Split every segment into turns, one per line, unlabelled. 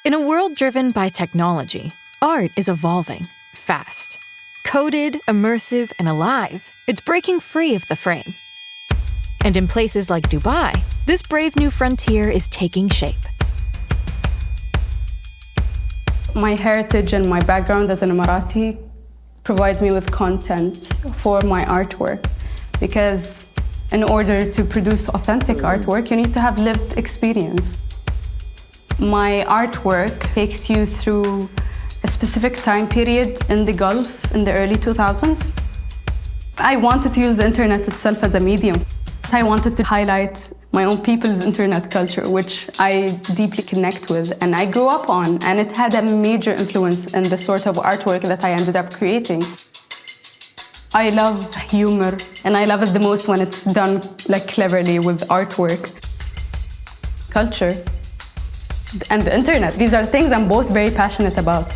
In a world driven by technology, art is evolving fast. Coded, immersive, and alive, it's breaking free of the frame. And in places like Dubai, this brave new frontier is taking shape.
My heritage and my background as an Emirati provides me with content for my artwork, because in order to produce authentic artwork, you need to have lived experience. My artwork takes you through a specific time period in the Gulf in the early 2000s. I wanted to use the internet itself as a medium. I wanted to highlight my own people's internet culture, which I deeply connect with and I grew up on, and it had a major influence in the sort of artwork that I ended up creating. I love humor, and I love it the most when it's done cleverly with artwork. Culture and the internet, these are things I'm both very passionate about.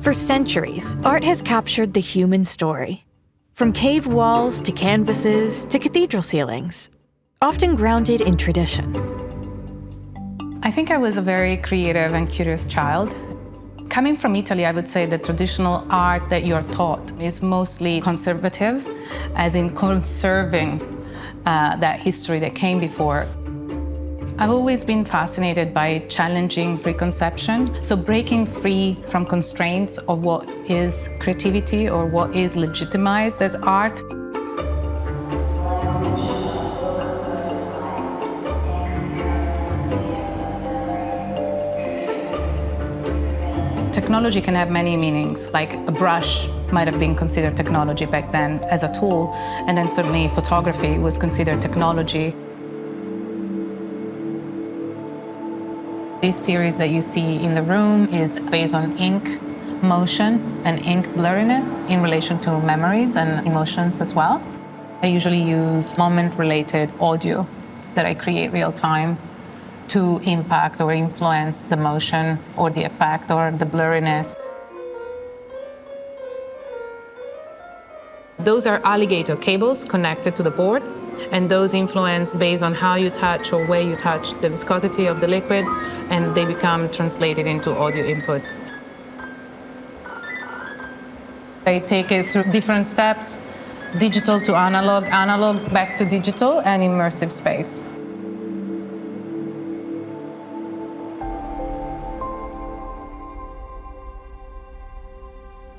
For centuries, art has captured the human story. From cave walls to canvases to cathedral ceilings, often grounded in tradition.
I think I was a very creative and curious child. Coming from Italy, I would say the traditional art that you're taught is mostly conservative, as in conserving that history that came before. I've always been fascinated by challenging preconception, so breaking free from constraints of what is creativity or what is legitimized as art. Technology can have many meanings, like a brush might have been considered technology back then as a tool, and then certainly photography was considered technology. This series that you see in the room is based on ink motion and ink blurriness in relation to memories and emotions as well. I usually use moment-related audio that I create real time to impact or influence the motion or the effect or the blurriness. Those are alligator cables connected to the board, and those influence based on how you touch or where you touch the viscosity of the liquid, and they become translated into audio inputs. I take it through different steps, digital to analog, analog back to digital, and immersive space.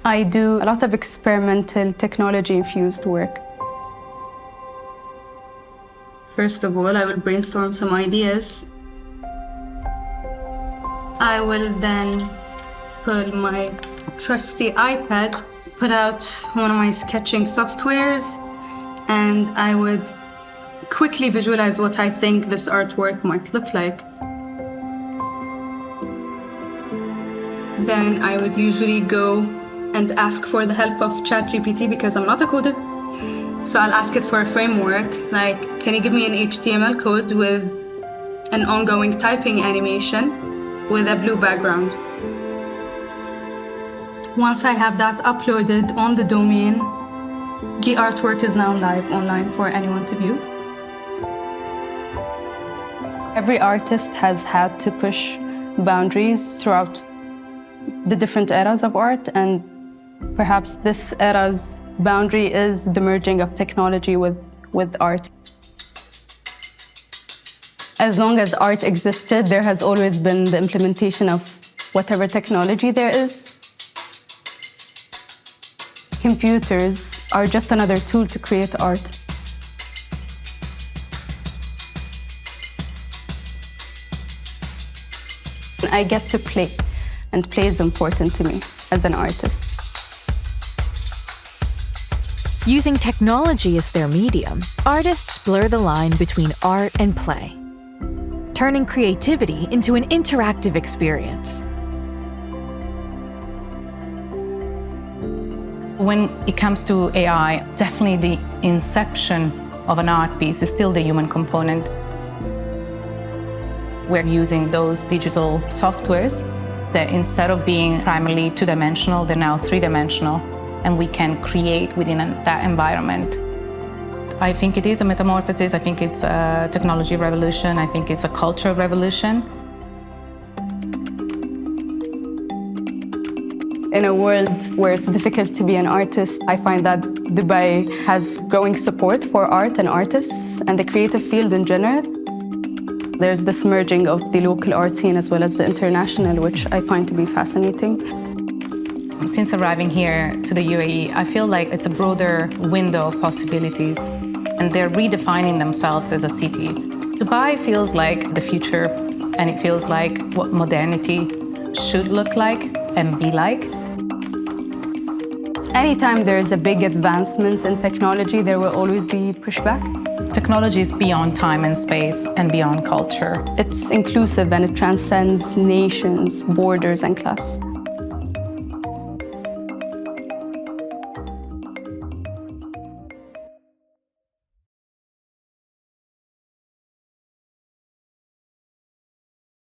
I do a lot of experimental technology-infused work. First of all, I will brainstorm some ideas. I will then pull my trusty iPad, put out one of my sketching softwares, and I would quickly visualize what I think this artwork might look like. Then I would usually go and ask for the help of ChatGPT, because I'm not a coder. So I'll ask it for a framework, like, can you give me an HTML code with an ongoing typing animation with a blue background? Once I have that uploaded on the domain, the artwork is now live online for anyone to view. Every artist has had to push boundaries throughout the different eras of art, and perhaps this era's boundary is the merging of technology with art. As long as art existed, there has always been the implementation of whatever technology there is. Computers are just another tool to create art. I get to play, and play is important to me as an artist.
Using technology as their medium, artists blur the line between art and play, turning creativity into an interactive experience.
When it comes to AI, definitely the inception of an art piece is still the human component. We're using those digital softwares that instead of being primarily two-dimensional, they're now three-dimensional, and we can create within that environment. I think it is a metamorphosis. I think it's a technology revolution. I think it's a cultural revolution.
In a world where it's difficult to be an artist, I find that Dubai has growing support for art and artists and the creative field in general. There's this merging of the local art scene as well as the international, which I find to be fascinating.
Since arriving here to the UAE, I feel like it's a broader window of possibilities, and they're redefining themselves as a city. Dubai feels like the future, and it feels like what modernity should look like and be like.
Anytime there is a big advancement in technology, there will always be pushback.
Technology is beyond time and space and beyond culture.
It's inclusive and it transcends nations, borders, and class.